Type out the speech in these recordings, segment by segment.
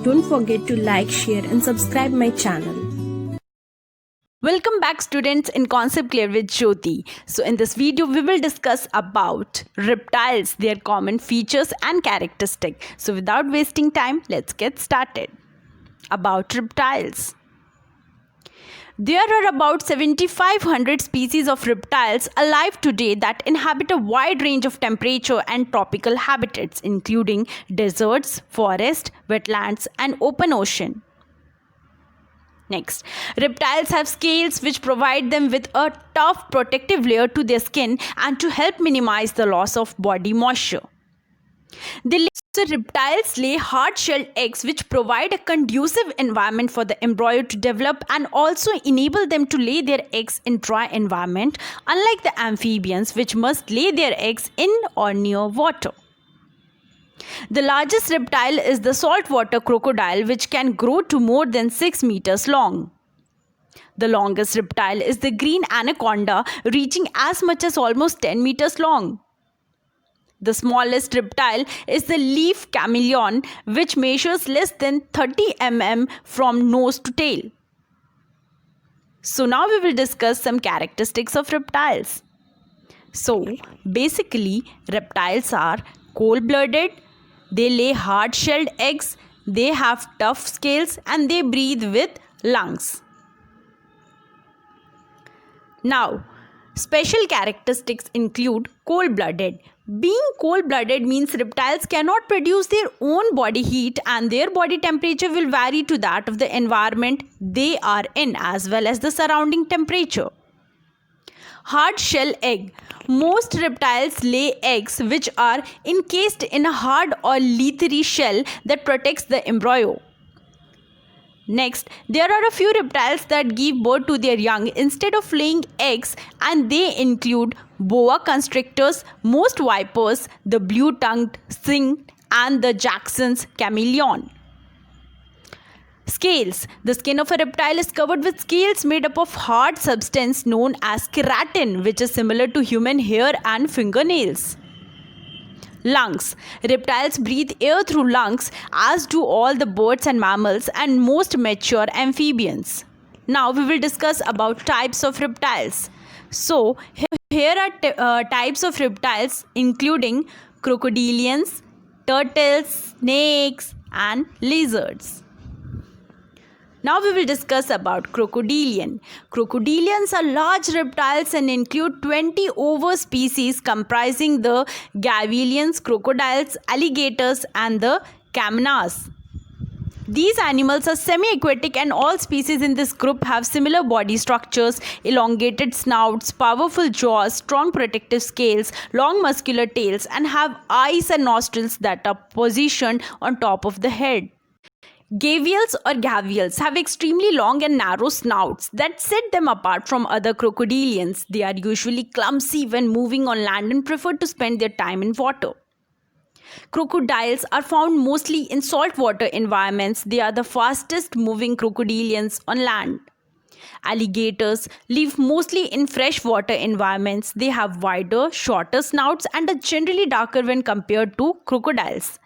Don't forget to like, share and subscribe my channel. Welcome back students in Concept Clear with Jyoti. So in this video we will discuss about reptiles, their common features and characteristics. So without wasting time, let's get started. About reptiles. There are about 7,500 species of reptiles alive today that inhabit a wide range of temperature and tropical habitats, including deserts, forests, wetlands, and open ocean. Next, reptiles have scales which provide them with a tough protective layer to their skin and to help minimize the loss of body moisture. Reptiles lay hard-shelled eggs which provide a conducive environment for the embryo to develop and also enable them to lay their eggs in dry environment, unlike the amphibians which must lay their eggs in or near water. The largest reptile is the saltwater crocodile, which can grow to more than 6 meters long. The longest reptile is the green anaconda, reaching as much as almost 10 meters long. The smallest reptile is the leaf chameleon, which measures less than 30 mm from nose to tail. So now we will discuss some characteristics of reptiles. So basically, reptiles are cold-blooded, they lay hard-shelled eggs, they have tough scales and they breathe with lungs. Now, special characteristics include cold-blooded. Being cold-blooded means reptiles cannot produce their own body heat and their body temperature will vary to that of the environment they are in as well as the surrounding temperature. Hard shell egg. Most reptiles lay eggs which are encased in a hard or leathery shell that protects the embryo. Next, there are a few reptiles that give birth to their young instead of laying eggs, and they include boa constrictors, most vipers, the blue-tongued sting, and the Jackson's chameleon. Scales. The skin of a reptile is covered with scales made up of hard substance known as keratin, which is similar to human hair and fingernails. Lungs. Reptiles breathe air through lungs, as do all the birds and mammals and most mature amphibians. Now we will discuss about types of reptiles. So here are types of reptiles including crocodilians, turtles, snakes and lizards. Now we will discuss about crocodilian. Crocodilians are large reptiles and include 20 over species comprising the gavialians, crocodiles, alligators and the caimanas. These animals are semi-aquatic and all species in this group have similar body structures, elongated snouts, powerful jaws, strong protective scales, long muscular tails and have eyes and nostrils that are positioned on top of the head. Gavials or gavials have extremely long and narrow snouts that set them apart from other crocodilians. They are usually clumsy when moving on land and prefer to spend their time in water. Crocodiles are found mostly in saltwater environments. They are the fastest moving crocodilians on land. Alligators live mostly in freshwater environments. They have wider, shorter snouts and are generally darker when compared to crocodiles.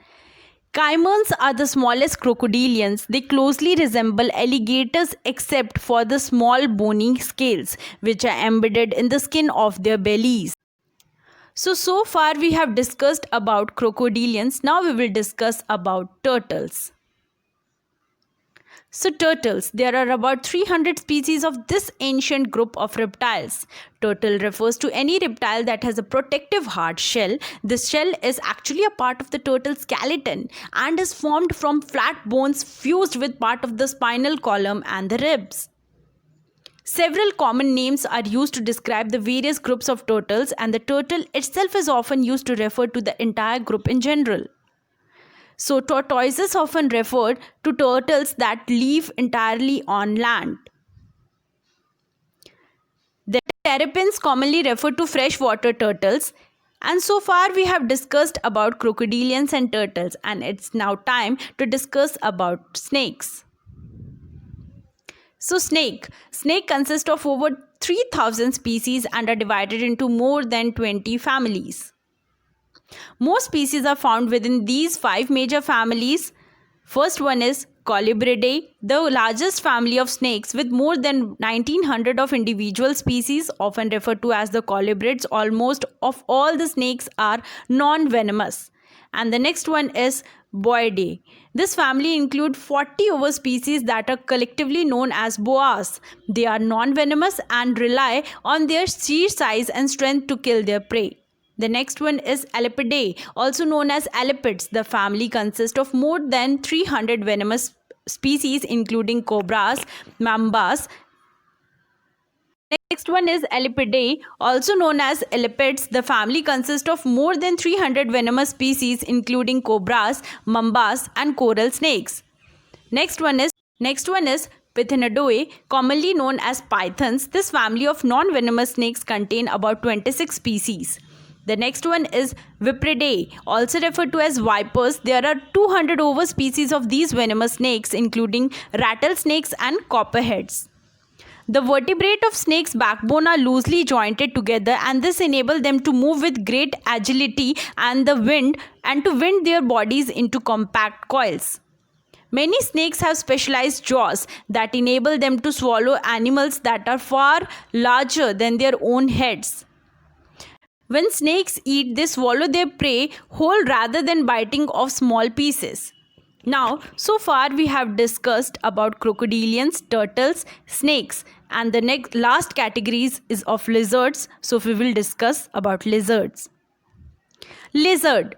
Caimans are the smallest crocodilians. They closely resemble alligators except for the small bony scales which are embedded in the skin of their bellies. So far we have discussed about crocodilians. Now we will discuss about turtles. So turtles, there are about 300 species of this ancient group of reptiles. Turtle refers to any reptile that has a protective hard shell. This shell is actually a part of the turtle skeleton and is formed from flat bones fused with part of the spinal column and the ribs. Several common names are used to describe the various groups of turtles, and the turtle itself is often used to refer to the entire group in general. So tortoises often refer to turtles that live entirely on land. The terrapins commonly refer to freshwater turtles. And so far we have discussed about crocodilians and turtles, and it's now time to discuss about snakes. So snake consists of over 3,000 species and are divided into more than 20 families. Most species are found within these 5 major families. First one is Colubridae, the largest family of snakes with more than 1900 of individual species, often referred to as the colubrids. Almost of all the snakes are non-venomous. And the next one is Boidae. This family includes 40 over species that are collectively known as boas. They are non-venomous and rely on their sheer size and strength to kill their prey. The next one is Elapidae, also known as elapids. The family consists of more than 300 venomous species, including cobras, mambas. Next one is Elapidae, also known as elapids. The family consists of more than 300 venomous species, including cobras, mambas, and coral snakes. Next one is Pythonidae, commonly known as pythons. This family of non-venomous snakes contain about 26 species. The next one is Vipridae, also referred to as vipers. There are 200 over species of these venomous snakes, including rattlesnakes and copperheads. The vertebrae of snakes' backbone are loosely jointed together, and this enables them to move with great agility and to wind their bodies into compact coils. Many snakes have specialized jaws that enable them to swallow animals that are far larger than their own heads. When snakes eat, they swallow their prey whole rather than biting off small pieces. Now, so far we have discussed about crocodilians, turtles, snakes, and the last categories is of lizards. So we will discuss about lizards. Lizard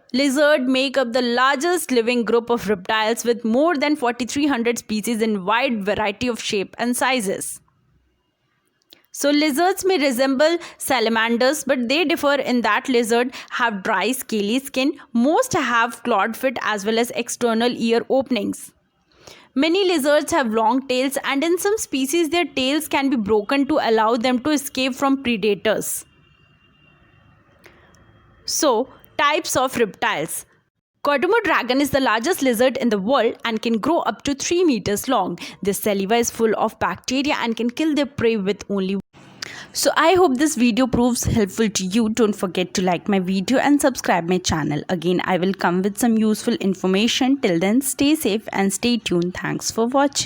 make up the largest living group of reptiles with more than 4,300 species in wide variety of shape and sizes. So lizards may resemble salamanders, but they differ in that lizards have dry scaly skin. Most have clawed feet as well as external ear openings. Many lizards have long tails, and in some species their tails can be broken to allow them to escape from predators. So, types of reptiles. Komodo dragon is the largest lizard in the world and can grow up to 3 meters long. Their saliva is full of bacteria and can kill their prey with only. So I hope this video proves helpful to you. Don't forget to like my video and subscribe my channel. Again, I will come with some useful information. Till then, stay safe and stay tuned. Thanks for watching.